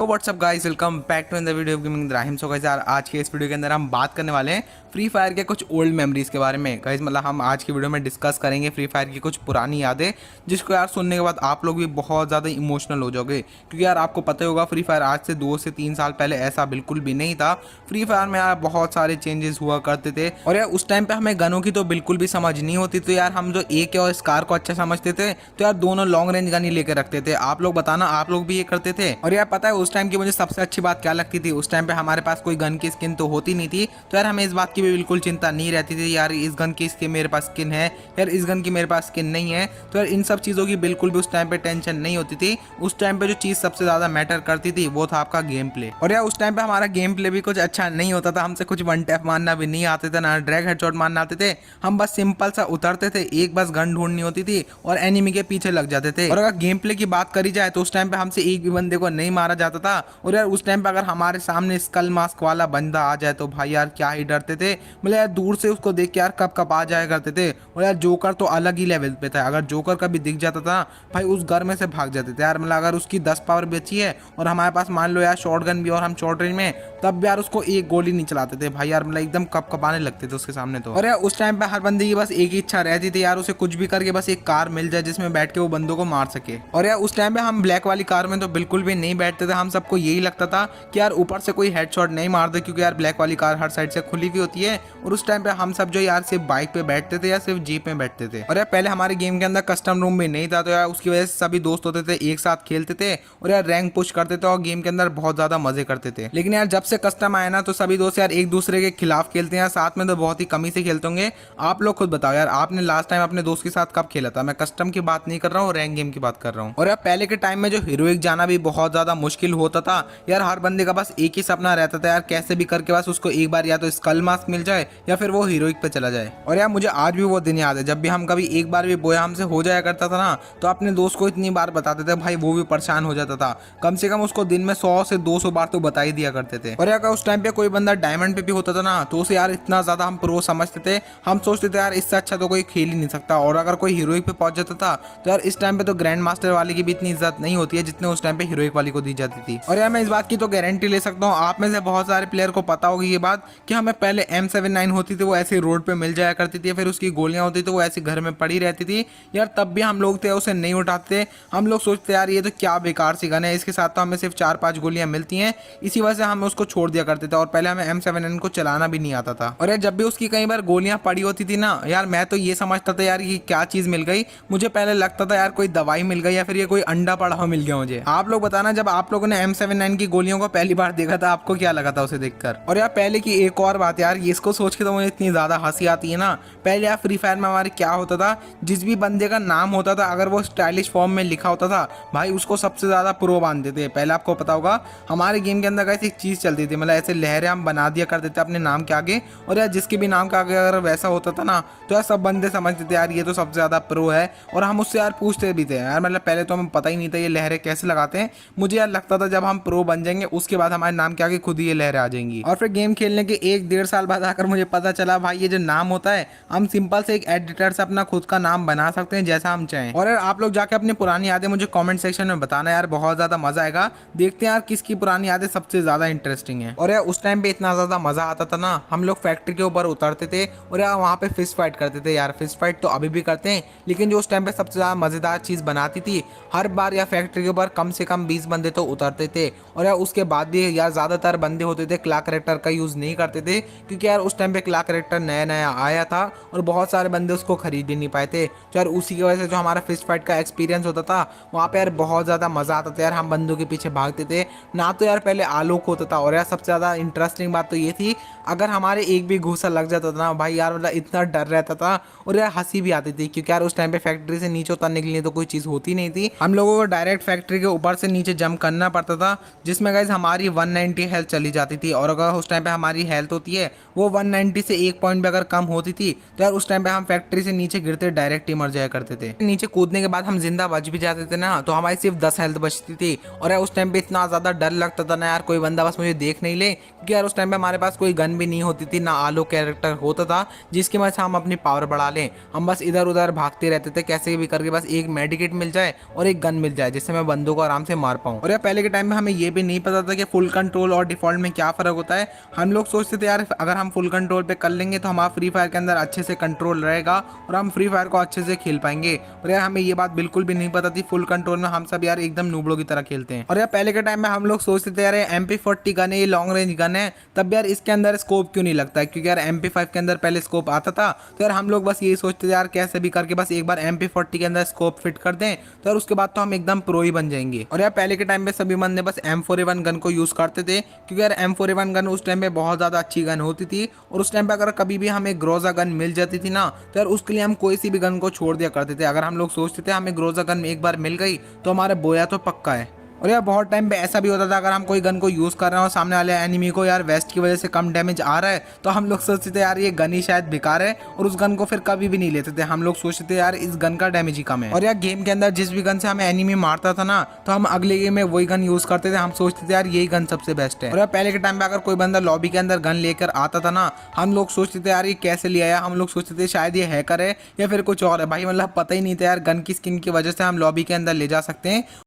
तो what's up guys, welcome back to in the video gaming Rahim. So guys यार, आज के इस वीडियो के अंदर हम बात करने वाले हैं फ्री फायर के कुछ ओल्ड मेमोरीज के बारे में। गाइस मतलब हम आज की वीडियो में डिस्कस करेंगे फ्री फायर की कुछ पुरानी यादें, जिसको यार सुनने के बाद आप लोग भी बहुत ज़्यादा इमोशनल हो जाओगे। क्योंकि यार आपको पता ही होगा, फ्री फायर आज से 2 से 3 साल पहले ऐसा बिल्कुल भी नहीं था। फ्री फायर में यार बहुत सारे चेंजेस हुआ करते थे और यार उस टाइम पे हमें गनों की तो बिल्कुल भी समझ नहीं होती। तो यार हम जो AK और स्कार को अच्छा समझते थे, तो यार दोनों लॉन्ग रेंज गन ही लेकर रखते थे। आप लोग बताना, आप लोग भी ये करते थे? और यार पता है उस टाइम की मुझे सबसे अच्छी बात क्या लगती थी? उस टाइम पे हमारे पास कोई गन की स्किन तो होती नहीं थी, तो यार हमें इस बात की भी बिल्कुल चिंता नहीं रहती थी यार इस गन की स्किन मेरे पास स्किन है, यार इस गन की मेरे पास स्किन नहीं है। तो यार इन सब चीज़ों की बिल्कुल भी उस टाइम पे टेंशन नहीं होती थी। उस टाइम पे जो चीज़ सबसे ज़्यादा मैटर करती थी वो था आपका गेम प्ले। और यार उस टाइम पे हमारा गेम प्ले भी कुछ अच्छा नहीं होता था। हमसे कुछ वन टैप मारना भी नहीं आते थे, ना ड्रैग हेडशॉट मारना आते थे। हम बस सिंपल सा उतरते थे, एक बस गन ढूंढनी होती थी और एनिमी के पीछे लग जाते थे। और अगर गेम प्ले की बात करी जाए तो उस टाइम पे हमसे एक भी बंदे को नहीं मारा जाता था। और यार उस टाइम पे अगर हमारे सामने स्कल मास्क वाला बंदा आ जाए तो भाई यार क्या ही डरते थे। मतलब यार दूर से उसको देख के यार कब कब आ जाया करते थे। और यार जोकर तो अलग ही लेवल पे था। अगर जोकर कभी दिख जाता था भाई, उस घर में से भाग जाते थे यार। मतलब अगर उसकी 10 पावर बची है और हमारे पास मान लो यार शॉर्ट गन भी और हम शॉर्ट रेंज में, तब भी यार उसको एक गोली नहीं चलाते थे भाई यार। मतलब एकदम कप कपाने लगते थे उसके सामने तो। और यार उस टाइम पे हर बंदे की बस एक ही इच्छा रहती थी यार, उसे कुछ भी करके बस एक कार मिल जाए जिसमें बैठ के वो बंदों को मार सके। और यार उस टाइम पे हम ब्लैक वाली कार में तो बिल्कुल भी नहीं बैठते थे। हम सबको यही लगता था कि यार ऊपर से कोई हेडशॉट नहीं मार दे, क्योंकि यार ब्लैक वाली कार हर साइड से खुली हुई होती है। और उस टाइम पे हम सब जो यार सिर्फ बाइक पे बैठते थे या सिर्फ जीप में बैठते थे। और यार पहले हमारे गेम के अंदर कस्टम रूम भी नहीं था, तो यार उसकी वजह से सभी दोस्त होते थे, एक साथ खेलते थे और यार रैंक पुश करते थे और गेम के अंदर बहुत ज्यादा मजे करते थे। लेकिन यार जब से कस्टम आया ना, तो सभी दोस्त यार एक दूसरे के खिलाफ खेलते हैं, साथ में तो बहुत ही कमी से खेलते होंगे। आप लोग खुद बताओ यार, आपने लास्ट टाइम अपने दोस्त के साथ कब खेला था? मैं कस्टम की बात नहीं कर रहा हूँ, रैंक गेम की बात कर रहा हूँ। और यार पहले के टाइम में जो हीरोइक जाना भी बहुत ज्यादा मुश्किल होता था यार। हर बंदे का बस एक ही सपना रहता था यार, कैसे भी करके बस उसको एक बार या तो स्कल मास्क मिल जाए या फिर वो हीरोइक पे चला जाए। और यार मुझे आज भी वो दिन याद है, जब भी हम कभी एक बार भी बोया हमसे हो जाया करता था ना, तो अपने दोस्त को इतनी बार बताते थे भाई, वो भी परेशान हो जाता था। कम से कम उसको दिन में 100 से 200 बार तो बता ही दिया करते थे। और यार उस टाइम पे कोई बंदा डायमंड पे भी होता था ना, तो उसे यार इतना ज्यादा हम प्रो समझते थे। हम सोचते थे यार इससे अच्छा तो कोई खेल ही नहीं सकता। और अगर कोई हीरोइक पे पहुंच जाता था तो यार इस टाइम पे तो ग्रैंड मास्टर वाले की भी इतनी इज्जत नहीं होती है जितने उस टाइम पे हीरोइक वाली को दी जाती थी। और यार मैं इस बात की तो गारंटी ले सकता हूँ, आप में से बहुत सारे प्लेयर को पता होगी ये बात, कि हमें पहले M79 होती थी, वो ऐसे रोड पे मिल जाया करती थी। फिर उसकी गोलियां होती थी, वो ऐसे घर में पड़ी रहती थी यार। तब भी हम लोग थे उसे नहीं उठाते। हम लोग सोचते यार ये तो क्या बेकार सी गन है, इसके साथ तो हमें सिर्फ 4-5 गोलियां मिलती हैं। इसी वजह से हम उसको छोड़ दिया करते थे और पहले हमें M79 को चलाना भी नहीं आता था। और यार जब भी उसकी कई बार गोलियां पड़ी होती थी ना यार, मैं तो ये समझता था यार ये क्या चीज मिल गई। मुझे पहले लगता था यार कोई दवाई मिल गई या फिर ये कोई अंडा पड़ा हुआ मिल गया मुझे। आप लोग बताना, जब आप लोगों ने M79 की गोलियों को पहली बार देखा था, आपको क्या लगा था उसे देखकर? और यार पहले की एक और बात यार, ये इसको सोच के तो मुझे इतनी ज्यादा हंसी आती है ना। पहले यार फ्री फायर में हमारे क्या होता था, जिस भी बंदे का नाम होता था अगर वो स्टाइलिश फॉर्म में लिखा होता था भाई, उसको सबसे ज्यादा प्रो मानते थे। पहले आपको पता होगा हमारे गेम के अंदर कैसे एक चीज चलती थी, मतलब ऐसे लहरें हम बना दिया करते थे अपने नाम के आगे। और यार जिसके भी नाम के आगे अगर वैसा होता था ना, तो यार सब बंदे समझते थे यार ये तो सबसे ज्यादा प्रो है। और हम उससे यार पूछते भी थे यार, मतलब पहले तो हमें पता ही नहीं था ये लहरें कैसे लगाते हैं। मुझे यार लगता था जब हम प्रो बन जाएंगे उसके बाद हमारे नाम के आगे खुद ही ये लहरें आ जाएंगी। और फिर गेम खेलने के 1-1.5 साल बाद आकर मुझे पता चला भाई, ये जो नाम होता है हम सिंपल से एक एडिटर से अपना खुद का नाम बना सकते हैं जैसा हम चाहें। और यार आप लोग जाके अपनी पुरानी यादें मुझे कमेंट सेक्शन में बताना यार, बहुत ज्यादा मजा आएगा। देखते हैं यार किसकी पुरानी यादें सबसे ज्यादा इंटरेस्टिंग है। और यार उस टाइम पे इतना ज्यादा मजा आता था ना, हम लोग फैक्ट्री के ऊपर उतरते थे और यार वहाँ पे फिस्ट फाइट करते थे। यार फिस्ट फाइट तो अभी भी करते हैं, लेकिन जो उस टाइम पे सबसे ज्यादा मजेदार चीज बनाती थी, हर बार यार फैक्ट्री के ऊपर कम से कम 20 बंदे तो उतरते थे। और यार उसके बाद भी यार ज्यादातर बंदे होते थे क्ला करेक्टर का यूज नहीं करते थे, क्योंकि यार उस टाइम पे क्ला करेक्टर नया नया आया था और बहुत सारे बंदे उसको खरीद ही नहीं पाए थे। तो यार उसी की वजह से जो हमारा फिस्ट फाइट का एक्सपीरियंस होता था वहाँ पे यार बहुत ज्यादा मजा आता था यार। हम बंदों के पीछे भागते थे ना, तो यार पहले आलोक होता था। और यार सबसे ज्यादा इंटरेस्टिंग बात तो ये थी, अगर हमारे एक भी घूसा लग जाता था ना भाई यार, मतलब इतना डर रहता था और यार हंसी भी आती थी, क्योंकि यार उस टाइम पे फैक्ट्री से नीचे उतरने के लिए तो कोई चीज होती नहीं थी। हम लोगों को डायरेक्ट फैक्ट्री के ऊपर से नीचे जंप करना पड़ता था, जिसमें गाइस हमारी 190 हेल्थ चली जाती थी। और अगर उस टाइम पे हमारी हेल्थ होती है वो 190 से 1 पॉइंट भी अगर कम होती थी तो यार उस टाइम पे हम फैक्ट्री से नीचे गिरते डायरेक्ट ही मर जाया करते थे। नीचे कूदने के बाद हम जिंदा बच भी जाते थे ना, तो हमारी सिर्फ 10 हेल्थ बचती थी। और यार उस टाइम पे इतना ज्यादा डर लगता था ना यार, कोई बंदा बस मुझे देख नहीं ले, क्योंकि यार उस टाइम पे हमारे पास कोई गन भी नहीं होती थी, ना आलो कैरेक्टर होता था जिसकी वजह से हम अपनी पावर बढ़ा लें। हम बस इधर उधर भागते रहते थे कैसे भी करके, बस एक मेडिकेट मिल जाए और एक गन मिल जाए जिससे मैं बंदों को आराम से मार पाऊँ। और यार पहले के टाइम में हमें ये भी नहीं पता था कि फुल कंट्रोल और डिफॉल्ट में क्या फर्क होता है। हम लोग सोचते थे यार अगर हम फुल कंट्रोल पे कर लेंगे तो हमारा फ्री फायर के अंदर अच्छे से कंट्रोल रहेगा और हम फ्री फायर को अच्छे से खेल पाएंगे। और यार हमें ये बात बिल्कुल भी नहीं पता थी, फुल कंट्रोल में हम सब यार एकदम नूबड़ों की तरह खेलते हैं। और यार पहले के टाइम में हम लोग सोचते थे यार MP40 गन है, ये लॉन्ग रेंज गन है, तब यार इसके अंदर स्कोप क्यों नहीं लगता है, क्योंकि यार MP5 के अंदर पहले स्कोप आता था। तो यार हम लोग बस यही सोचते थे यार कैसे भी करके बस एक बार MP40 के अंदर स्कोप फिट कर दें तो यार उसके बाद तो हम एकदम प्रो ही बन जाएंगे। और यार पहले के टाइम में सभी बंदे बस M4A1 गन को यूज करते थे, क्योंकि यार M4A1 गन उस टाइम पे बहुत ज्यादा अच्छी गन होती थी। और उस टाइम पे अगर कभी भी हमें ग्रोजा गन मिल जाती थी ना, तो यार उसके लिए हम कोई सी भी गन को छोड़ दिया करते थे। अगर हम लोग सोचते थे हमें ग्रोजा गन एक बार मिल गई तो हमारे बोया तो पक्का है। और यार बहुत टाइम पे ऐसा भी होता था अगर हम कोई गन को यूज़ कर रहे हैं और सामने वाले एनिमी को यार वेस्ट की वजह से कम डैमेज आ रहा है, तो हम लोग सोचते थे यार ये गन ही शायद बेकार है और उस गन को फिर कभी भी नहीं लेते थे। हम लोग सोचते थे यार इस गन का डैमेज ही कम है। और यार गेम के अंदर जिस भी गन से हमें एनिमी मारता था ना, तो हम अगले गेम में वही गन यूज़ करते थे। हम सोचते थे यार यही गन सबसे बेस्ट है। और यार पहले के टाइम पे अगर कोई बंदा लॉबी के अंदर गन लेकर आता था ना, हम लोग सोचते थे यार ये कैसे ले आया, हम लोग सोचते थे शायद ये हैकर है या फिर कुछ और है। भाई मतलब पता ही नहीं था यार गन की स्किन की वजह से हम लॉबी के अंदर ले जा सकते हैं